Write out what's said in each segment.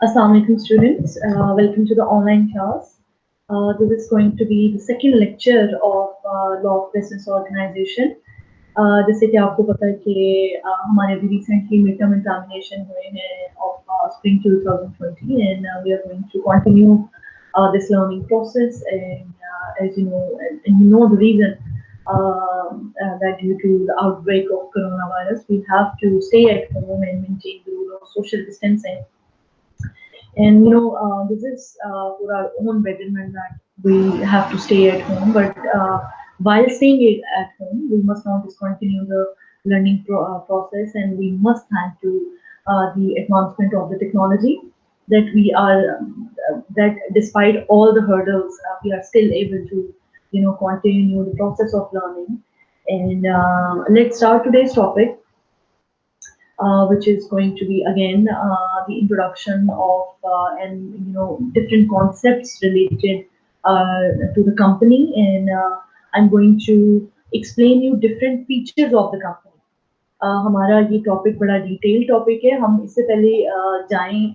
Assalamu alaikum students, welcome to the online class. This is going to be the second lecture of Law of Business Organization. जैसे कि आपको पता है कि हमारे अभी recently midterm examination हुए हैं of spring 2020 and we are going to continue this learning process and as you know and you know the reason that due to the outbreak of coronavirus we have to stay at home and maintain the rule of social distancing. And this is for our own betterment that we have to stay at home. But while staying at home, we must not discontinue the learning process, and we must thank to the advancement of the technology that we are that despite all the hurdles, we are still able to continue the process of learning. And let's start today's topic. Which is going to be again the introduction of and different concepts related to the company, and I'm going to explain you different features of the company. हमारा ये topic बड़ा detail topic है. हम इससे पहले जाएं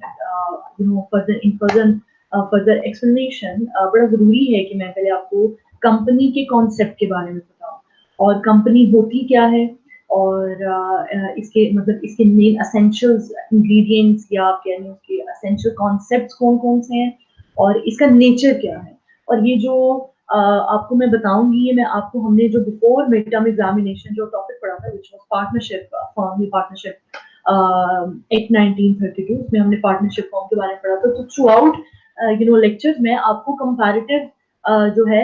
further explanation. बड़ा जरूरी है कि मैं पहले आपको कंपनी के कॉन्सेप्ट के बारे में बताऊं और कंपनी होती क्या है और इसके मतलब इसके मेन एसेंशियल्स इंग्रेडिएंट्स या आप कह लें उसके एसेंशियल कॉन्सेप्ट्स कौन कौन से हैं और इसका नेचर क्या है. और ये जो आपको मैं बताऊंगी, ये मैं आपको हमने जो बिफोर मिड टर्म एग्जामिनेशन जो टॉपिक पढ़ा था which was partnership form, partnership act 1932, उसमें हमने पार्टनरशिप फॉर्म के बारे में पढ़ा था. तो थ्रू आउट लेक्चर्स में आपको कंपैरेटिव जो है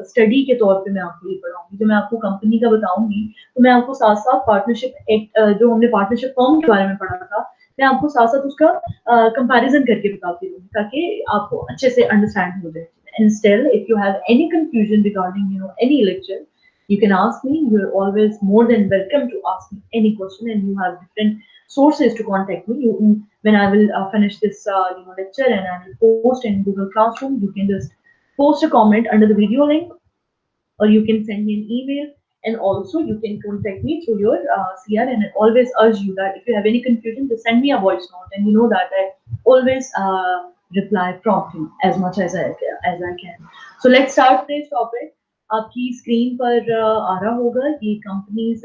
स्टडी के तौर पे मैं आपको ये पढ़ाऊंगी. जो मैं आपको कंपनी का बताऊंगी तो मैं आपको साथ साथ पार्टनरशिप एक्ट जो हमने पार्टनरशिप फॉर्म के बारे में पढ़ा था मैं आपको साथ साथ उसका कंपैरिजन करके बताती हूँ ताकि आपको अच्छे से अंडरस्टैंड हो जाए. And still, if you have any confusion regarding any lecture, you can ask me. You're always more than welcome to ask me any question, and you have different sources to contact me. When I will finish this lecture and I will post in Google Classroom, you can just post a comment under the video link, or you can send me an email, and also you can contact me through your CR. And I always urge you that if you have any confusion, just send me a voice note, and you know that I always reply promptly as much as I can. So let's start today's topic. आपकी screen पर आ रहा होगा ये companies.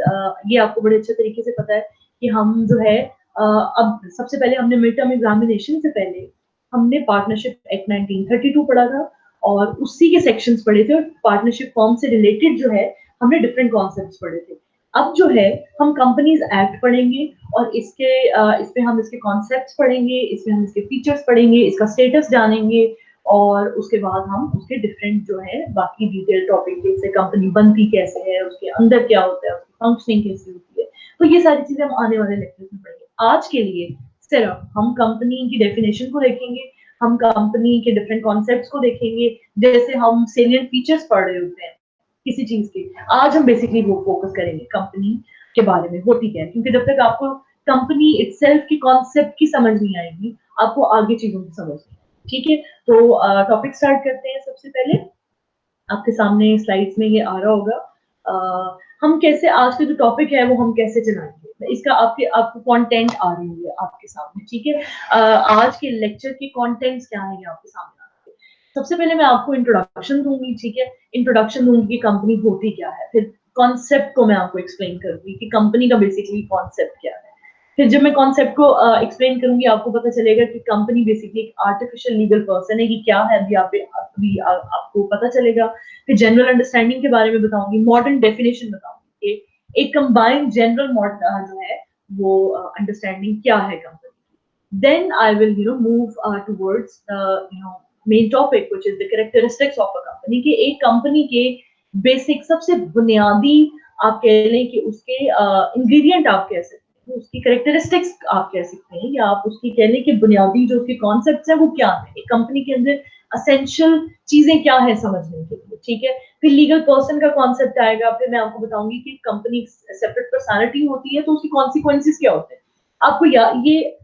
ये आपको बड़े अच्छे तरीके से पता है कि हम जो है अब सबसे पहले हमने मिड टर्म एग्जामिनेशन से पहले हमने पार्टनरशिप एक्ट 1932 पढ़ा था और उसी के सेक्शंस पढ़े थे और पार्टनरशिप फॉर्म से रिलेटेड जो है हमने डिफरेंट कॉन्सेप्ट्स पढ़े थे. अब जो है हम कंपनीज एक्ट पढ़ेंगे और इसपे हम इसके कॉन्सेप्ट्स पढ़ेंगे, इसमें हम इसके फीचर्स पढ़ेंगे, इसका स्टेटस जानेंगे और उसके बाद हम उसके डिफरेंट जो है बाकी डिटेल टॉपिक जैसे कंपनी बनती कैसे है, उसके अंदर क्या होता है, उसकी फंक्शनिंग कैसे होती है, तो ये सारी चीजें हम आने वाले लेक्चर में पढ़ेंगे. आज के लिए सिर्फ हम कंपनी की डेफिनेशन को देखेंगे, हम कंपनी के डिफरेंट कॉन्सेप्ट्स को देखेंगे, जैसे हम सेलिएंट फीचर्स पढ़ रहे होते हैं किसी चीज के. आज हम बेसिकली वो फोकस करेंगे कंपनी के बारे में होती क्या है, क्योंकि जब तक आपको कंपनी इटसेल्फ की कॉन्सेप्ट की समझ नहीं आएगी आपको आगे चीजों की समझ नहीं. ठीक है, तो टॉपिक स्टार्ट करते हैं. सबसे पहले आपके सामने स्लाइड्स में ये आ रहा होगा हम कैसे आज का जो टॉपिक है वो हम कैसे चलाएंगे. इसका आपको कंटेंट आ रही है आपके सामने. ठीक है, आज के लेक्चर के कंटेंट्स क्या है आपके सामने. सबसे पहले मैं आपको इंट्रोडक्शन दूंगी. ठीक है, इंट्रोडक्शन दूंगी कि कंपनी होती क्या है, फिर कॉन्सेप्ट को मैं आपको एक्सप्लेन करूंगी कि कंपनी का बेसिकली कॉन्सेप्ट क्या है. फिर जब मैं कॉन्सेप्ट को एक्सप्लेन करूंगी आपको पता चलेगा कि कंपनी बेसिकली एक आर्टिफिशियल लीगल पर्सन है कि क्या है अभी आपको पता चलेगा. फिर जनरल अंडरस्टैंडिंग के बारे में बताऊंगी, मॉडर्न डेफिनेशन बताऊंगी कि एक कंबाइंड जनरल मॉडल जो है वो अंडरस्टैंडिंग क्या है company. Then I will move towards main topic which is the characteristics of a company. कि एक कंपनी के बेसिक सबसे बुनियादी आप कह लें कि उसके इंग्रेडिएंट आप कह सकते हैं, उसकी कैरेक्टरिस्टिक्स आप कह सकते हैं, या आप उसकी कह लें कि बुनियादी जो उसके कॉन्सेप्ट्स हैं वो क्या है, एक कंपनी के अंदर एसेंशियल चीजें क्या है समझने के लिए. ठीक है, फिर लीगल पर्सन का कॉन्सेप्ट आएगा. फिर मैं आपको बताऊंगी कि कंपनी सेपरेट पर्सनालिटी होती है तो उसकी कॉन्सिक्वेंसेस क्या होते हैं. आपको ये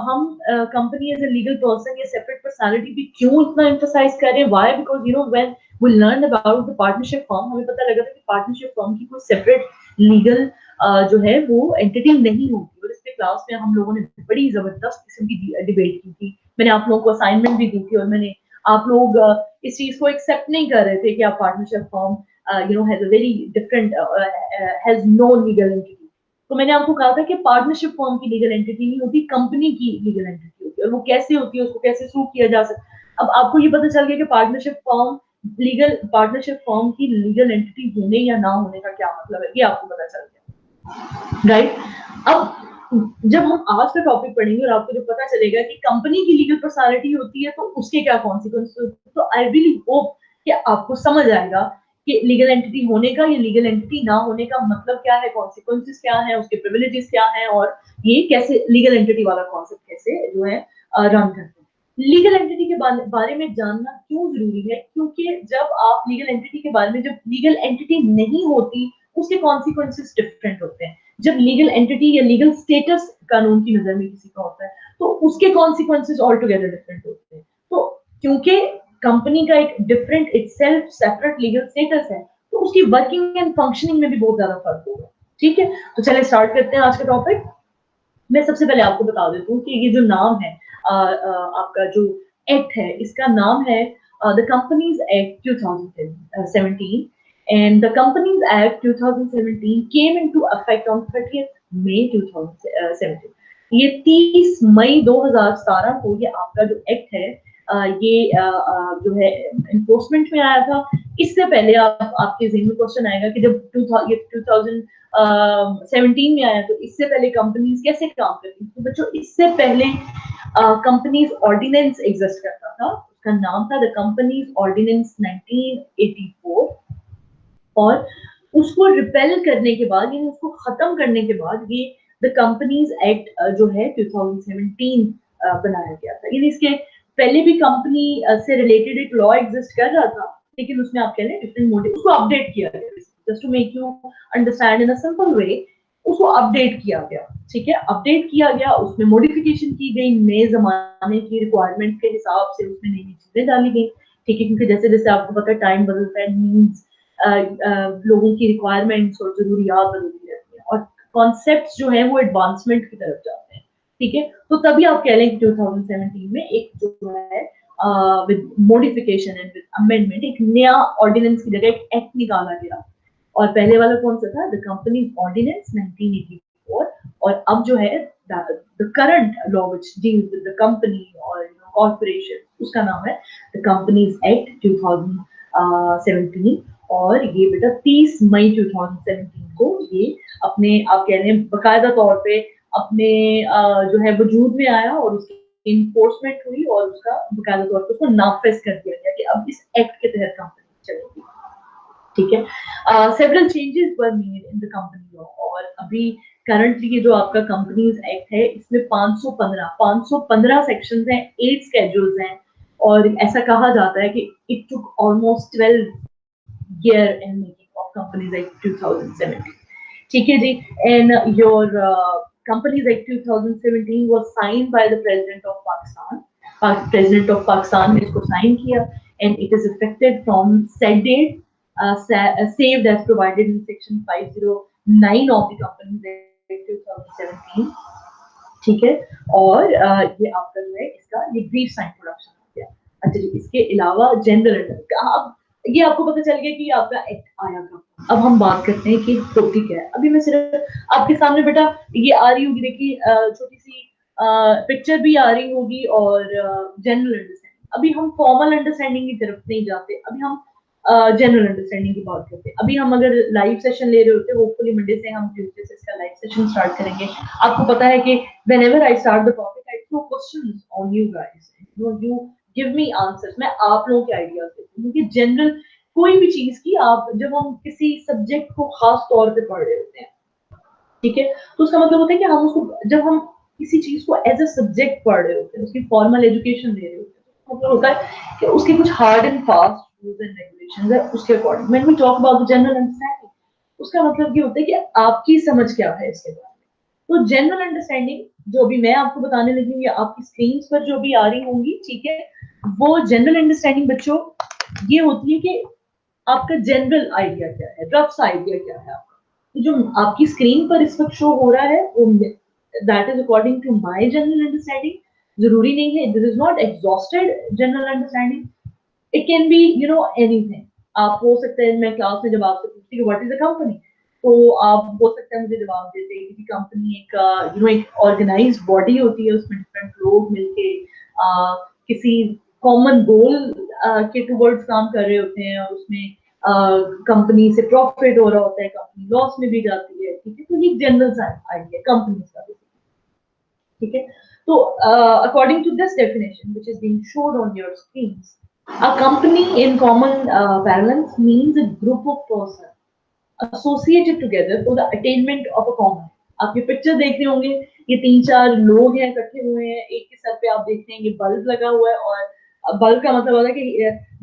हम company as a legal person या सेपरेट पर्सनालिटी भी क्यों इतना एम्फसाइज कर रहे हैं. Why? Because when we learn about the partnership firm हमें पता लगा था कि पार्टनरशिप फर्म की कोई सेपरेट लीगल जो है वो एंटिटी नहीं होती और इस पे क्लास में हम लोगों ने बड़ी जबरदस्त किस्म की डिबेट की थी। मैंने आप लोगों को असाइनमेंट भी दी थी और मैंने आप लोग इस चीज को एक्सेप्ट नहीं कर रहे थे कि आप partnership form has a very different has no legal entity. तो मैंने आपको कहा था कि पार्टनरशिप फॉर्म की लीगल एंटिटी नहीं होती, कंपनी की लीगल एंटिटी होती है, और वो कैसे होती है, उसको कैसे सू किया जा सकता है। अब आपको ये पता चल गया कि पार्टनरशिप फॉर्म की लीगल एंटिटी होने या ना होने का क्या मतलब है, ये आपको पता चल गया, राइट। अब जब हम आज का टॉपिक पढ़ेंगे और आपको जब पता चलेगा कि कंपनी की लीगल पर्सनालिटी होती है तो उसके क्या कॉन्सिक्वेंस होते हैं, तो आई रियली होप कि आपको समझ आएगा कि लीगल एंटिटी होने का या लीगल एंटिटी ना होने का मतलब क्या है, कॉन्सिक्वेंसेस क्या है, उसके प्रिविलेजेस क्या है, और ये कैसे लीगल एंटिटी वाला कॉन्सेप्ट कैसे जो है रन करते हैं। लीगल एंटिटी के बारे में जानना क्यों जरूरी है, क्योंकि जब आप लीगल एंटिटी के बारे में, जब लीगल एंटिटी नहीं होती उसके कॉन्सिक्वेंसेस डिफरेंट होते हैं। जब लीगल एंटिटी या लीगल स्टेटस कानून की नजर में किसी का होता है तो उसके कॉन्सिक्वेंसेस ऑल टुगेदर डिफरेंट होते हैं। तो क्योंकि कंपनी का एक different itself separate legal status है तो उसकी वर्किंग एंड फंक्शनिंग में भी बहुत ज्यादा फर्क होगा। ठीक है, तो चलिए स्टार्ट करते हैं आज का टॉपिक। मैं सबसे पहले आपको बता देती हूँ कि ये जो नाम है आपका जो एक्ट है, इसका नाम है the companies act 2017, and the Companies Act 2017 came into effect on 30th May 2017। ये 30 मई 2017 को ये आपका जो एक्ट है ये जो है इन्फोर्समेंट में आया था। इससे पहले आपके ज़हन में क्वेश्चन आएगा कि जब 2017 में आया तो इससे पहले कंपनीज कैसे काम करती थी। तो बच्चों, इससे पहले कंपनीज ऑर्डिनेंस एग्जिस्ट करता था, उसका नाम था द कंपनीज ऑर्डिनेंस 1984, और उसको रिपेल करने के बाद, यानी उसको खत्म करने के बाद ये द कंपनीज एक्ट जो है 2017 बनाया गया था। यानी इसके पहले भी कंपनी से रिलेटेड एक लॉ एग्जिस्ट कर रहा था, लेकिन उसमें आप कह रहे हैं डिफरेंट मोटिव, उसको अपडेट किया गया just to make you understand in a simple way. उसको अपडेट किया गया, ठीक है, अपडेट किया गया, उसमें मॉडिफिकेशन की गई, नए जमाने की रिक्वायरमेंट के हिसाब से उसमें नई नई चीजें डाली गई। ठीक है, क्योंकि जैसे जैसे आपको पता है टाइम बदलता है, नीड्स लोगों की रिक्वायरमेंट्स और जरूरियात बदलती रहती है, और कॉन्सेप्ट्स जो है वो एडवांसमेंट की तरफ जाते हैं। ठीक है, तो तभी आप कह लें कि 2017 में एक जो है with modification and with amendment एक नया ऑर्डिनेंस की जगह एक एक्ट निकाला गया। और पहले वाला कौन सा था, द कंपनीज ऑर्डिनेंस 1984, और अब जो है the current law which deals with the company और कॉर्पोरेशन, उसका नाम है द कंपनीज एक्ट 2017। और ये बेटा 30 मई 2017 को ये अपने आप कह रहे हैं बाकायदा तौर पे अपने जो है वजूद में आया, और उसकी इन्फोर्समेंट हुई और उसका बाकायदा तौर पे उसको नाफिज कर दिया गया कि अब इस एक्ट के तहत कंपनी चलेगी। ठीक है, several changes were made in the company law, और अभी करंटली ये जो आपका कंपनीज एक्ट है इसमें 515 सेक्शंस हैं, 8 स्केड्यूल्स हैं, और ऐसा कहा जाता है कि it took almost 12 year in making of Companies Act 2017। ठीक है जी, and your Companies Act 2017 was signed by the President of Pakistan। President of Pakistan ने इसको साइन किया, and it is effective from said date, saved as provided in section 509 of the Companies Act 2017। ठीक है, और ये आपका जो है इसका ये ब्रीफ साइन प्रोडक्शन हो गया। अच्छा जी, इसके अलावा जनरल, ये आपको पता चल गया कि आपका एक्ट आया था। अब हम बात करते हैं कि होती क्या है। अभी मैं सिर्फ आपके सामने बेटा ये आ रही होगी, देखिए छोटी सी पिक्चर भी आ रही होगी, और जनरल अंडरस्टैंडिंग। अभी हम फॉर्मल अंडरस्टैंडिंग की तरफ नहीं जाते, अभी हम जनरल अंडरस्टैंडिंग की बात करते हैं। अभी हम अगर लाइव सेशन ले रहे होते हैं, होपफुली मंडे से हम ट्यूसडे से इसका लाइव सेशन स्टार्ट करेंगे। आपको पता है कि whenever I start the topic I throw questions on you guys, you give me answers. मैं आप लोगों के आइडियाज देती हूँ, क्योंकि जनरल कोई भी चीज की आप जब हम किसी सब्जेक्ट को खास तौर पे पढ़ रहे होते हैं, ठीक है, तो उसका मतलब होता है कि हम उसको जब हम किसी चीज को एज अ सब्जेक्ट पढ़ रहे होते हैं, उसकी फॉर्मल एजुकेशन ले रहे होते हैं, तो मतलब होता है कि उसके कुछ hard and fast rules and regulations है, उसके according when we talk about the general understanding, उसका मतलब ये होता है कि आपकी समझ क्या है इसके बारे में। तो जनरल अंडरस्टैंडिंग जो भी मैं आपको बताने लगी हूँ या आपकी स्क्रीन पर जो भी आ रही होंगी, ठीक है, वो जनरल अंडरस्टैंडिंग बच्चों ये होती है कि आपका जनरल आइडिया क्या है, रफ सा आइडिया क्या है आपका। तो जो आपकी स्क्रीन पर इस वक्त शो हो रहा है वो that is according to my general understanding. जरूरी नहीं है, this is not exhausted general understanding. It can be anything. आप हो सकते हैं, मैं क्लास में जब आपसे पूछती हूँ व्हाट इज अ कंपनी, तो आप हो सकते हैं मुझे जवाब देते हैं कि कंपनी एक एक ऑर्गेनाइज्ड बॉडी होती है, उसमें डिफरेंट लोग मिलके किसी कॉमन गोल के टुवर्ड्स काम कर रहे होते हैं, और उसमें कंपनी से प्रॉफिट हो रहा होता है, कंपनी लॉस में भी जाती है. ठीक है, तो ये जनरल आइडिया कंपनी का. ठीक है, तो according to this definition which is being showed on your screens, a company in common parlance means a group of persons associated together for the attainment of a common. आप ये picture देख रहे होंगे, ये 3-4 लोग हैं इकट्ठे हुए हैं, एक के सर पे आप देखते हैं ये बल्ब लगा हुआ है, और बल्ब का मतलब होता है कि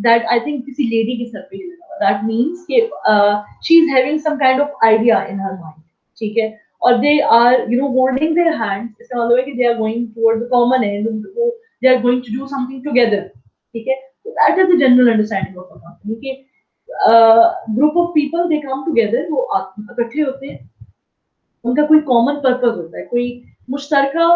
दैट आई थिंक किसी लेडी के सर पे ये लगा हुआ है. दैट मीन्स कि she is having some kind of idea in her mind. ठीक है, और they are holding their hands. इसका मतलब है कि they are going towards the common end, they are going to do something together. ठीक है, so that is the general understanding of a company कि group of people they come together, वो इकट्ठे होते हैं, उनका कोई कॉमन पर्पस होता है, कोई मुश्तरका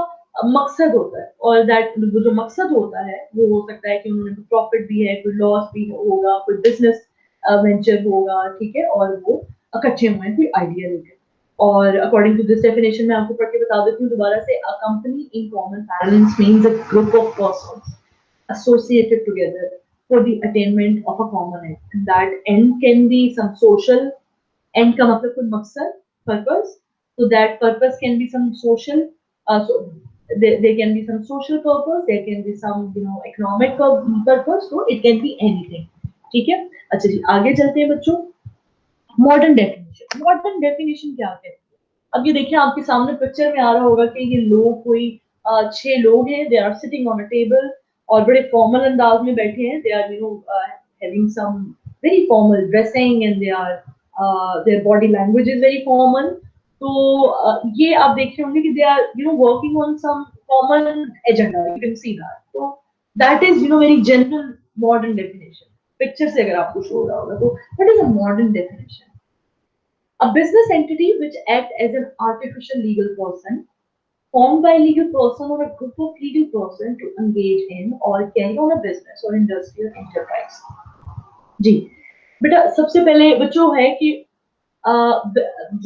मकसद होता है, और दैट जो मकसद होता है वो हो सकता है कि उन्होंने प्रॉफिट भी है, कोई लॉस भी होगा, कोई बिजनेस वेंचर होगा. ठीक है, और वो इकट्ठे हुए हैं कोई आइडिया लेकर. और अकॉर्डिंग टू दिस डेफिनेशन मैं आपको पढ़ के बता देती हूँ दोबारा से. A company in common parents means a group of persons associated together for the attainment of a common end. That end can be some social end का मतलब कोई मकसद, purpose. So that purpose can be some social. So there can be some social purpose. There can be some economic purpose. So it can be anything. ठीक है, अच्छा जी आगे चलते हैं बच्चों. Modern definition. मॉडर्न डेफिनेशन क्या है? अब ये देखिए आपके सामने पिक्चर में आ रहा होगा कि ये लोग कोई 6 लोग हैं, they are sitting on a table, और बड़े फॉर्मल अंदाज में बैठे हैं. They are having some very formal dressing, and they are their body language is very formal. तो ये आप देख रहे होंगे कि they are working on some common agenda. You can see that. तो that is very general modern definition. Picture से अगर आपको शो हो रहा होगा, तो what is a modern definition? A business entity which act as an artificial legal person formed by a legal person or a group of legal person to engage in or carry on a business or industrial enterprise. जी बेटा, सबसे पहले बच्चों है कि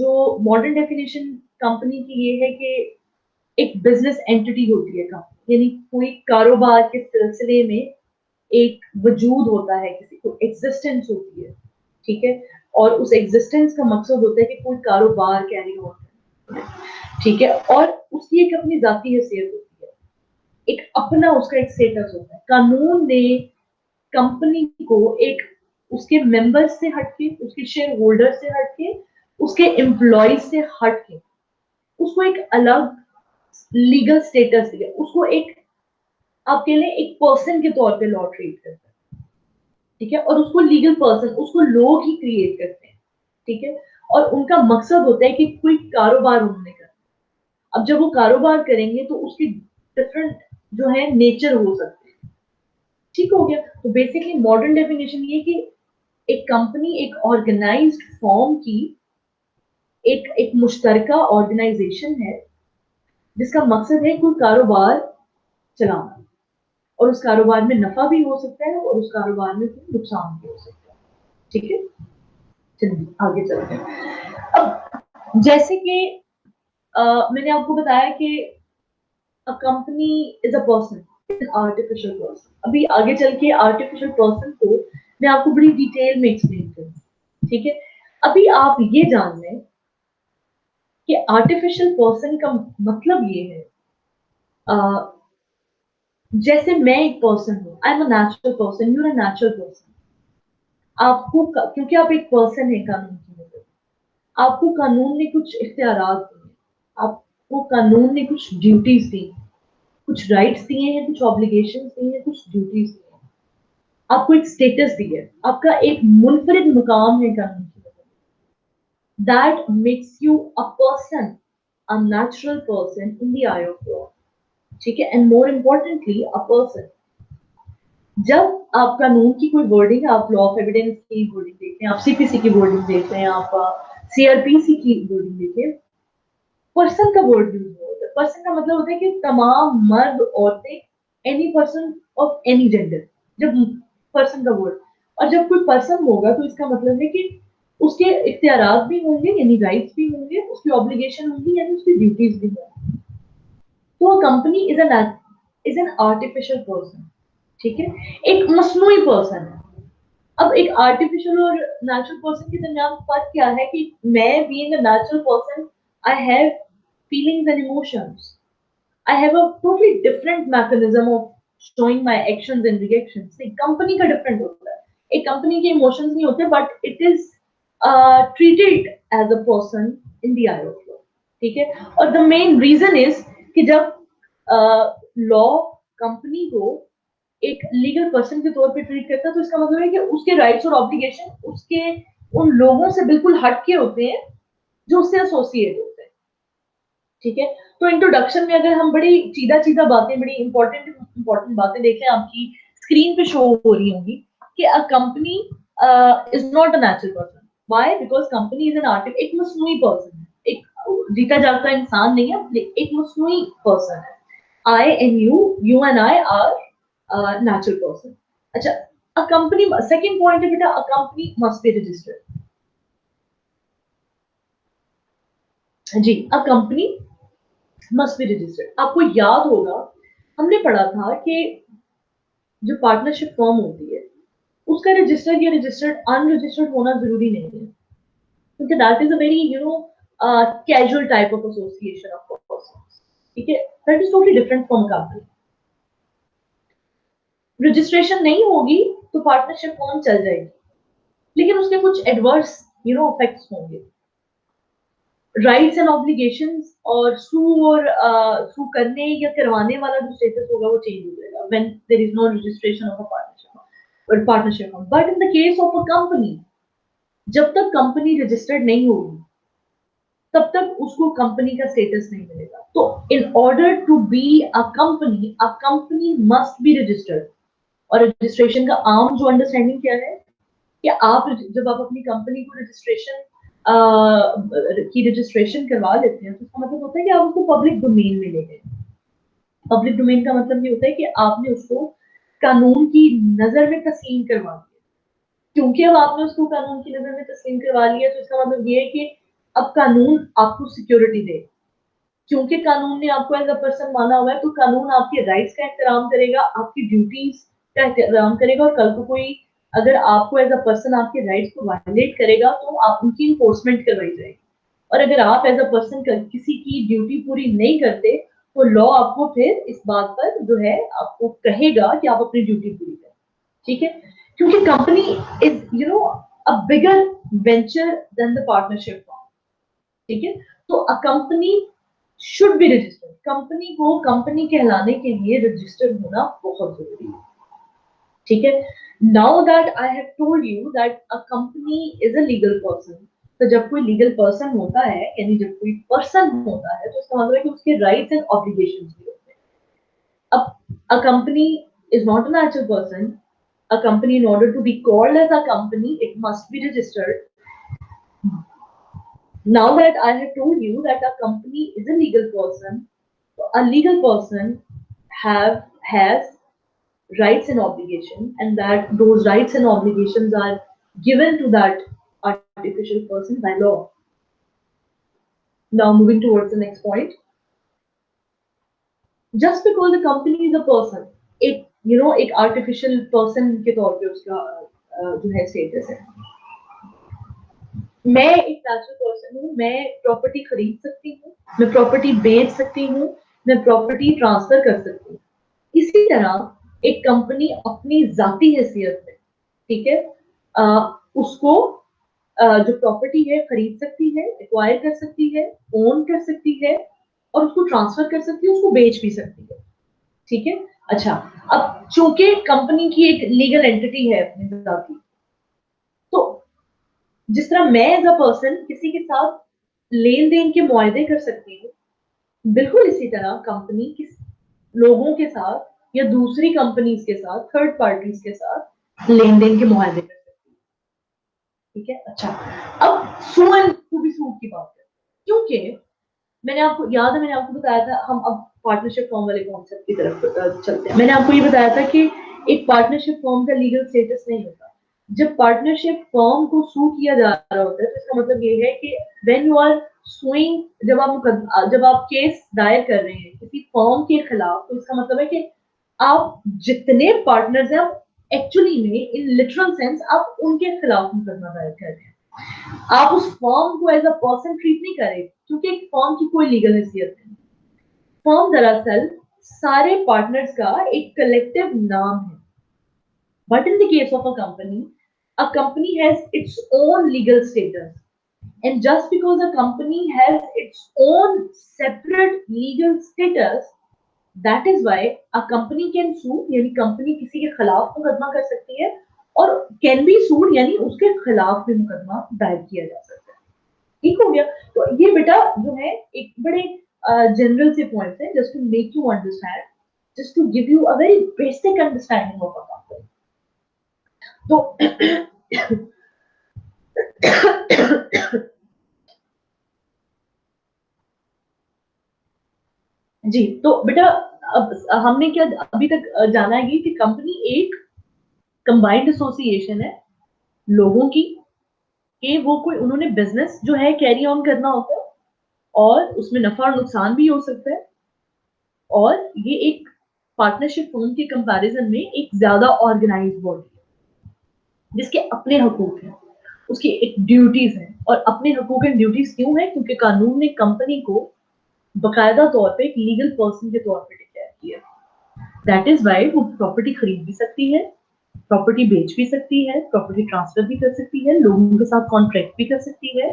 जो modern definition company की ये है कि एक बिजनेस एंटिटी होती है कंपनी, यानी कोई कारोबार के सिलसिले में एक वजूद होता है, किसी को एग्जिस्टेंस होती है. ठीक है, और उस एग्जिस्टेंस का मकसद होता है कि कोई कारोबार कैरी ऑन है. ठीक है, और उसकी एक अपनी जाती हैसियत होती है, एक अपना उसका एक स्टेटस होता है. कानून ने कंपनी को एक उसके मेंबर्स से हटके, उसके शेयर होल्डर से हटके, उसके एम्प्लॉय से हटके उसको एक अलग लीगल स्टेटस दिया. उसको एक आप कह लें एक पर्सन के तौर पे लॉ ट्रीट करता है. ठीक है, और उसको लीगल पर्सन, उसको लोग ही क्रिएट करते हैं. ठीक है, और उनका मकसद होता है कि कोई कारोबार उन्होंने करना. अब जब वो कारोबार करेंगे तो उसकी डिफरेंट जो है नेचर हो सकते हैं. ठीक हो गया. तो बेसिकली मॉडर्न डेफिनेशन ये कि एक कंपनी एक ऑर्गेनाइज्ड फॉर्म की एक मुश्तरका ऑर्गेनाइजेशन है, जिसका मकसद है कोई कारोबार चलाना, और उस कारोबार में नफा भी हो सकता है और उस कारोबार में नुकसान भी हो सकता है. ठीक है, चलिए आगे चलते हैं. अब जैसे कि मैंने आपको बताया कि अ company is a person, artificial person. अभी आगे चल के आर्टिफिशियल पर्सन को मैं आपको बड़ी डिटेल में एक्सप्लेन करूंगी. ठीक है, अभी आप ये जान लें कि आर्टिफिशियल पर्सन का मतलब ये है, जैसे मैं एक पर्सन हूँ, I am a natural person, you are a natural person. आपको क्योंकि आप एक पर्सन है कानून की नजर, आपको कानून ने कुछ इख्तियारात दिए, आपको कानून ने कुछ ड्यूटीज दी, कुछ राइट्स दिए हैं, कुछ ऑब्लिगेशंस दी हैं, कुछ ड्यूटीज दी हैं. आपको एक स्टेटस दी है, आपका एक मुनफरिद मुकाम है कानून की नजर. That makes you a person, a natural person in the I of law. ठीक है, and more importantly a person. जब आप कानून की कोई वर्डिंग, आप लॉ ऑफ एविडेंस की वर्डिंग देखते हैं, आप सीपीसी की वर्डिंग देखते हैं, आप सीआरपीसी की वर्डिंग देखते हैं, पर्सन का वर्ड यूज होता है. पर्सन का मतलब होता है कि तमाम मर्द, औरतें, any person of any gender, जब पर्सन का वर्ड, और जब कोई पर्सन होगा तो इसका मतलब है कि उसके इख्तियारात भी होंगे यानी राइट्स भी होंगे, उसकी ऑब्लिगेशन होंगी यानी उसकी ड्यूटीज भी होंगी। तो company is an artificial person, ठीक है, एक मसनूई पर्सन है। अब एक आर्टिफिशियल और नेचुरल पर्सन के दरमियान फर्क क्या है कि मैं being a natural person, I have feelings and emotions, I have a totally different mechanism of showing my actions and reactions. एक कंपनी का डिफरेंट होता है, एक कंपनी के इमोशंस नहीं होते, but it is treated as a person in the eye of law, ठीक है। और द मेन रीजन इज कि जब लॉ कंपनी को एक लीगल पर्सन के तौर पे ट्रीट करता है, तो इसका मतलब है कि उसके राइट्स और ऑब्लिगेशन उसके उन लोगों से बिल्कुल हटके होते हैं जो उससे एसोसिएट होते हैं, ठीक है। तो इंट्रोडक्शन में अगर हम बड़ी सीधा सीधा बातें, बड़ी इंपॉर्टेंट बातें देखें, आपकी स्क्रीन पे शो हो रही होंगी कि अ company is not a natural person. Why? Because company is an artist, एक मसनूई पर्सन है, एक जीता जागता इंसान नहीं है, एक मसनूई पर्सन है। I and you and I are natural person. अच्छा, अ कंपनी, सेकंड पॉइंट है बेटा, a company must be registered. जी, a company must be registered. आपको याद होगा हमने पढ़ा था कि जो पार्टनरशिप फॉर्म होती है उसका रजिस्टर्ड या रजिस्टर्ड अनरजिस्टर्ड होना जरूरी नहीं है, क्योंकि that is a very casual type of association of persons, ठीक है। That is totally different from company. Registration नहीं होगी तो पार्टनरशिप फॉर्म चल जाएगी, लेकिन उसके कुछ एडवर्स इफेक्ट्स होंगे। राइट्स एंड ऑब्लिगेशंस और सू करने या करवाने वाला जो स्टेटस होगा वो चेंज हो जाएगा when there is no registration of a partnership. But in the case of a company, जब तक कंपनी रजिस्टर्ड नहीं होगी तब तक उसको कंपनी का स्टेटस नहीं मिलेगा। तो in order to be a company must be registered. और रजिस्ट्रेशन का आम जो अंडरस्टैंडिंग क्या है कि आप जब आप अपनी कंपनी को रजिस्ट्रेशन करवा लेते हैं तो इसका मतलब होता है कि आप उसको पब्लिक डोमेन में ले गए। पब्लिक डोमेन का मतलब ये होता है कि आपने उसको कानून की नजर में तस्लीम करवा दिया। क्योंकि अब आपने उसको कानून की नजर में तस्लीम करवा लिया तो इसका मतलब ये है कि अब कानून आपको सिक्योरिटी दे। क्योंकि कानून ने आपको एज अ पर्सन माना हुआ है तो कानून आपके राइट्स का एहतराम करेगा, आपकी ड्यूटीज का एहतराम करेगा, और कल को कोई अगर आपको एज अ पर्सन आपके राइट्स को वायलेट करेगा तो आप उनकी इन्फोर्समेंट करवाई जाएगी। और अगर आप एज अ पर्सन किसी की ड्यूटी पूरी नहीं करते तो लॉ आपको फिर इस बात पर जो है आपको कहेगा कि आप अपनी ड्यूटी पूरी करें, ठीक है। क्योंकि company is a bigger venture than the partnership, ठीक है। तो a company should be registered. Company को कंपनी कहलाने के लिए रजिस्टर्ड होना बहुत जरूरी है, ठीक है। Now that I have told you that a company is a legal person, तो जब कोई लीगल पर्सन होता है यानी जब कोई पर्सन होता है तो इसका मतलब है कि उसके राइट्स एंड ऑब्लिगेशंस भी होते हैं। अब अ company is not a natural person. A company, in order to be called as a company, it must be registered. Now that I have told you that a company is a legal person, a legal person has rights and obligations, and that those rights and obligations are given to that artificial person by law. Now moving towards the next point. Just because the company is a person, एक artificial person के तौर पे उसका जो है status है। मैं एक नेचुरल पर्सन हूँ, मैं प्रॉपर्टी खरीद सकती हूँ, मैं प्रॉपर्टी बेच सकती हूँ, मैं प्रॉपर्टी ट्रांसफर कर सकती हूँ। इसी तरह एक कंपनी अपनी जाती हैसियत से, ठीक है, उसको जो प्रॉपर्टी है खरीद सकती है, एक्वायर कर सकती है, ओन कर सकती है, और उसको ट्रांसफर कर सकती है, उसको बेच भी सकती है, ठीक है। अच्छा, अब चूंकि कंपनी की एक लीगल एंटिटी है अपनी जाती, तो जिस तरह मैं एज अ पर्सन किसी के साथ लेन देन के मुआहदे कर सकती हूँ, बिल्कुल इसी तरह कंपनी किस लोगों के साथ या दूसरी कंपनीज के साथ, थर्ड पार्टीज के साथ लेन देन के मुआहदे कर सकती है, ठीक है। अच्छा, अब सू एंड टू बी सूड की बात है, क्योंकि मैंने आपको याद है, मैंने आपको बताया था, हम अब पार्टनरशिप फॉर्म वाले कॉन्सेप्ट की तरफ चलते हैं। मैंने आपको ये बताया था कि एक पार्टनरशिप फॉर्म का लीगल स्टेटस नहीं होता। जब पार्टनरशिप फॉर्म को सू किया जा रहा होता है तो इसका मतलब ये है कि व्हेन यू आर सुइंग, जब आप केस दायर कर रहे हैं किसी फॉर्म के खिलाफ, तो इसका मतलब है कि आप जितने पार्टनर्स हैं, आप एक्चुअली में इन लिटरल सेंस आप उनके खिलाफ मुकदमा दायर कर रहे हैं। आप उस फॉर्म को एज अ पर्सन ट्रीट नहीं करें, क्योंकि एक फॉर्म की कोई लीगल हैसियत नहीं। फॉर्म दरअसल सारे पार्टनर्स का एक कलेक्टिव नाम है। But in the case of a company has its own legal status, and just because a company has its own separate legal status, that is why a company can sue, यानी company किसी के खिलाफ मुकदमा कर सकती है, और can be सूड यानी उसके खिलाफ भी मुकदमा दायर किया जा सकता है। ठीक हो गया। तो ये बेटा जो है एक बड़े जनरल से पॉइंट्स है, just to make you understand, just to give you a very basic understanding of a company. तो जी, तो बेटा अब हमने क्या अभी तक जाना है कि कंपनी एक कंबाइंड एसोसिएशन है लोगों की, कि वो कोई उन्होंने बिजनेस जो है कैरी ऑन करना होता है, और उसमें नफा और नुकसान भी हो सकता है, और ये एक पार्टनरशिप फर्म के कंपैरिजन में एक ज्यादा ऑर्गेनाइज्ड बॉडी है, जिसके अपने हकूक हैं, उसकी एक ड्यूटीज हैं। और अपने हकूक एंड ड्यूटीज क्यों है? क्योंकि कानून ने कंपनी को बकायदा तौर पे एक लीगल पर्सन के तौर पे डिक्लेयर किया। दैट इज वाई वो प्रॉपर्टी खरीद भी सकती है, प्रॉपर्टी बेच भी सकती है, प्रॉपर्टी ट्रांसफर भी कर सकती है, लोगों के साथ कॉन्ट्रैक्ट भी कर सकती है,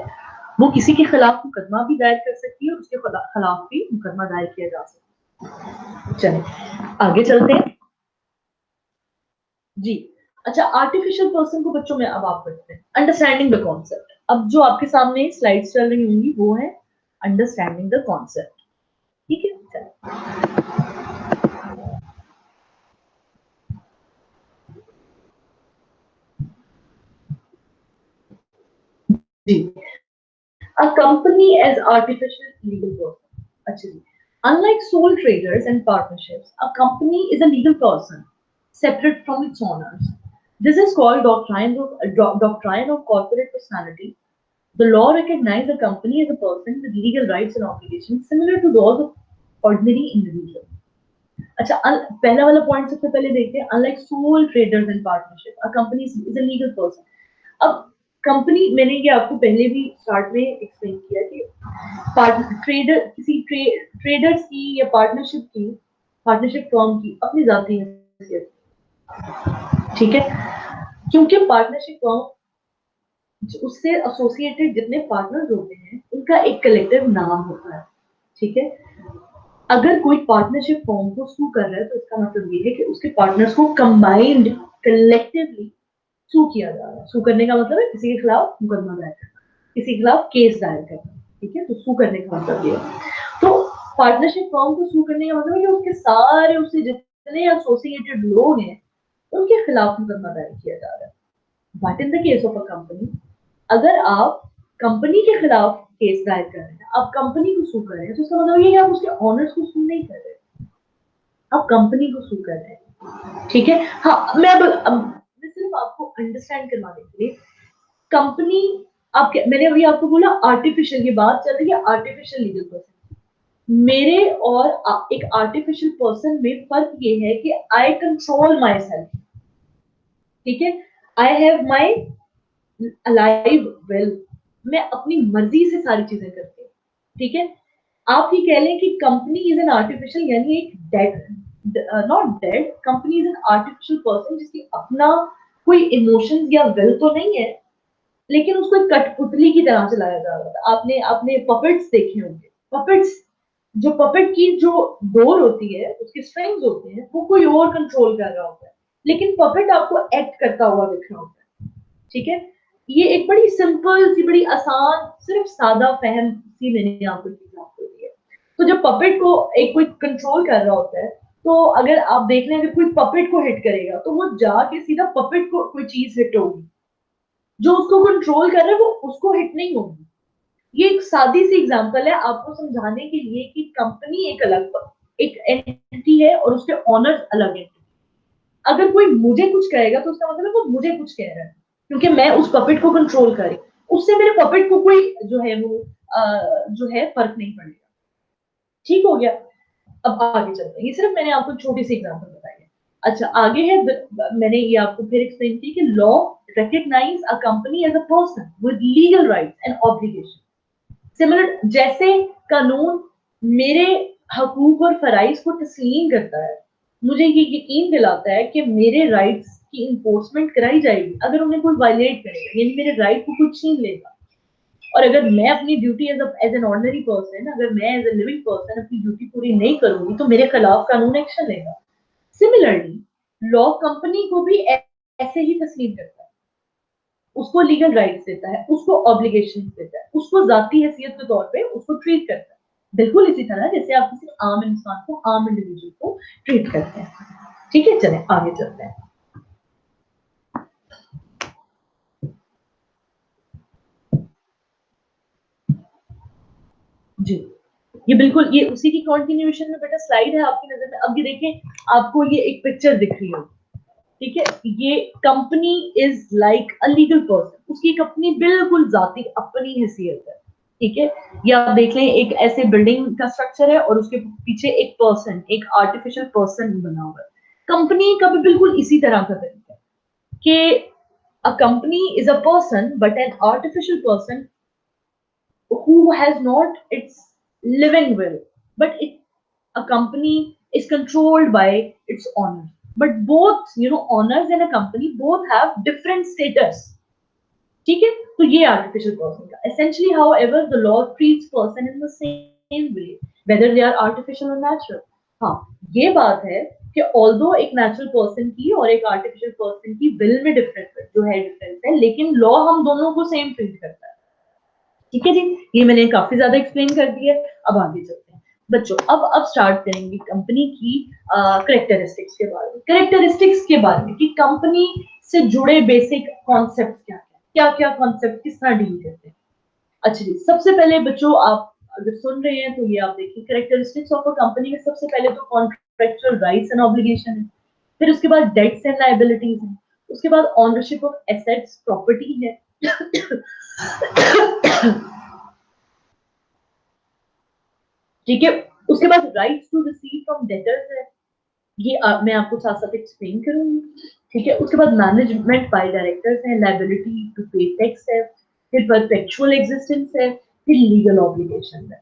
वो किसी के खिलाफ मुकदमा भी दायर कर सकती है, और उसके खिलाफ भी मुकदमा दायर किया जा सकता है। चलिए आगे चलते हैं जी। अच्छा, आर्टिफिशियल पर्सन को बच्चों में अब आप पढ़ते हैं अंडरस्टैंडिंग द कॉन्सेप्ट। अब जो आपके सामने स्लाइड्स चल रही होंगी वो है अंडरस्टैंडिंग द कॉन्सेप्ट। ठीक है, चलिए जी। A company as artificial legal person. Actually, unlike sole traders and partnerships, a company is a legal person separate from its owners. This is called doctrine of corporate personality. The law recognizes a company as a person with legal rights and obligations similar to those of ordinary individual. अच्छा, पहला वाला point सबसे पहले देखते हैं। Unlike sole traders and partnership, a company is a legal person. अब company, मैंने ये आपको पहले भी स्टार्ट में एक्सप्लेन किया कि ट्रेडर्स की या पार्टनरशिप फर्म की अपनी जाती हैसियत, ठीक है। क्योंकि पार्टनरशिप फर्म उससे एसोसिएटेड जितने पार्टनर्स होते हैं उनका एक कलेक्टिव नाम होता है, ठीक है। अगर कोई पार्टनरशिप फॉर्म को सू कर रहा है तो इसका मतलब ये है कि उसके पार्टनर्स को कंबाइंड कलेक्टिवली सू किया जा रहा है। सू करने का मतलब है किसी के खिलाफ मुकदमा दायर करना, किसी के खिलाफ केस दायर करना, ठीक है। तो सू करने का मतलब ये है। तो पार्टनरशिप फॉर्म को सू करने का मतलब है कि उसके सारे, उससे जितने एसोसिएटेड लोग हैं उनके खिलाफ मुकदमा दायर किया जा रहा है। But in the case of a company, अगर आप कंपनी के खिलाफ केस दायर कर रहे हैं, आप कंपनी को सू कर रहे हैं, तो इसका मतलब ये है कि आप उसके ऑनर्स को सू नहीं कर रहे, आप कंपनी को सू कर रहे हैं, ठीक है। हाँ, मैं सिर्फ आपको अंडरस्टैंड करवाने के लिए, कंपनी, आप मैंने अभी आपको बोला आर्टिफिशियल, ये बात चल रही है आर्टिफिशियल लीगल पर्सन। मेरे और एक आर्टिफिशियल पर्सन में फर्क ये है कि आई कंट्रोल माई सेल्फ, ठीक है। I have my alive will, मैं अपनी मर्जी से सारी चीजें करती हूँ, ठीक है। आप ये कह लें कि कंपनी इज एन आर्टिफिशियल, यानी एक dead, not dead, company is an artificial person जिसकी अपना कोई इमोशंस या विल तो नहीं है, लेकिन उसको एक कठपुतली की तरह चलाया जा रहा था। आपने आपने पपेट्स देखे होंगे। पपेट्स, जो पपेट की जो डोर होती है, उसके स्ट्रिंग्स होते हैं, वो कोई और कंट्रोल कर रहा होता है, लेकिन पपेट आपको एक्ट करता हुआ दिख रहा होता है, ठीक है। ये एक बड़ी सिंपल सी, बड़ी आसान, सिर्फ सादा फहम सी मैंने आपको एग्जांपल दी है। तो जब पपेट को एक कोई कंट्रोल कर रहा होता है, तो अगर आप देख लें, अगर कोई पपेट को हिट करेगा तो वो जाके सीधा पपेट को कोई चीज हिट होगी, जो उसको कंट्रोल कर रहा है वो उसको हिट नहीं होगी। ये एक सादी सी एग्जांपल है आपको समझाने के लिए कि कंपनी एक अलग एक एंटिटी है और उसके ओनर्स अलग है। अगर कोई मुझे कुछ कहेगा तो उसका मतलब वो मुझे कुछ कह रहा है, क्योंकि मैं उस पपेट को कंट्रोल कर रही हूं, उससे मेरे पपेट को कोई जो है वो जो है फर्क नहीं पड़ेगा। ठीक हो गया। अब आगे चलते हैं, ये सिर्फ मैंने आपको छोटी सी एग्जांपल बताई है। अच्छा आगे है, मैंने ये आपको फिर एक्सप्लेन की कि law recognise a company as a person with legal rights and obligation. Similar जैसे कानून मेरे हकूक और फराइज को तस्लीम करता है, मुझे ये यकीन दिलाता है कि मेरे राइट्स की इन्फोर्समेंट कराई जाएगी अगर उन्हें कोई वायलेट करेगा, यानी मेरे राइट को कोई छीन लेगा। और अगर मैं अपनी duty as an ordinary person, अगर मैं एज ए लिविंग पर्सन अपनी ड्यूटी पूरी नहीं करूंगी तो मेरे खिलाफ कानून एक्शन लेगा। सिमिलरली लॉ कंपनी को भी ऐसे ही तस्लीम करता है, उसको लीगल राइट्स देता है, उसको ऑब्लिगेशन देता है, उसको जाती हैसियत के तौर पे उसको ट्रीट करता है, बिल्कुल इसी तरह जैसे आप किसी आम इंसान को, आम इंडिविजुअल को ट्रीट करते हैं। ठीक है, चलें आगे चलते हैं। जी, ये बिल्कुल ये उसी की कंटिन्यूएशन में बेटा स्लाइड है आपकी नजर में। अब ये देखें, आपको ये एक पिक्चर दिख रही हो, ठीक है, ये company is like a legal person, उसकी एक अपनी बिल्कुल जाती अपनी हैसियत है। ठीक है, या आप देख लें एक ऐसे बिल्डिंग का स्ट्रक्चर है और उसके पीछे एक पर्सन, एक आर्टिफिशियल पर्सन बना हुआ है। कंपनी का भी बिल्कुल इसी तरह का तरीका है कि a company is a person but an artificial person who has not its living will, but a company is controlled by its owner. But both, owners in a company both have different status. ठीक है, तो ये artificial person का essentially, however, the law treats person in the same way, whether they are artificial or natural. हाँ, ये बात है कि although एक natural person की और एक artificial person की will में difference है, लेकिन law हम दोनों को same treat करता है। ठीक है जी, ये मैंने काफी ज्यादा एक्सप्लेन कर दिया है। अब आगे चलते हैं बच्चों, अब स्टार्ट करेंगे कंपनी की करेक्टरिस्टिक्स के बारे में, कि कंपनी से जुड़े बेसिक कॉन्सेप्ट क्या क्या कॉन्सेप्ट किस तरह डील करते हैं। अच्छा जी, सबसे पहले बच्चों आप अगर सुन रहे हैं तो ये आप देखिए, करेक्टरिस्टिक्स ऑफ अ कंपनी में सबसे पहले तो कॉन्ट्रेक्चुअल राइट्स एंड ऑब्लिगेशन है, फिर उसके बाद डेट्स एंड लायबिलिटीज है, उसके बाद ऑनरशिप ऑफ एसेट्स प्रॉपर्टी है। ठीक है, उसके बाद rights to receive from debtors है, ये मैं आपको साथ साथ एक्सप्लेन करूंगी। ठीक है, उसके बाद मैनेजमेंट बाय डायरेक्टर्स है, लायबिलिटी टू पे टैक्स है, फिर परपेचुअल एग्जिस्टेंस है, फिर लीगल ऑब्लिगेशन है,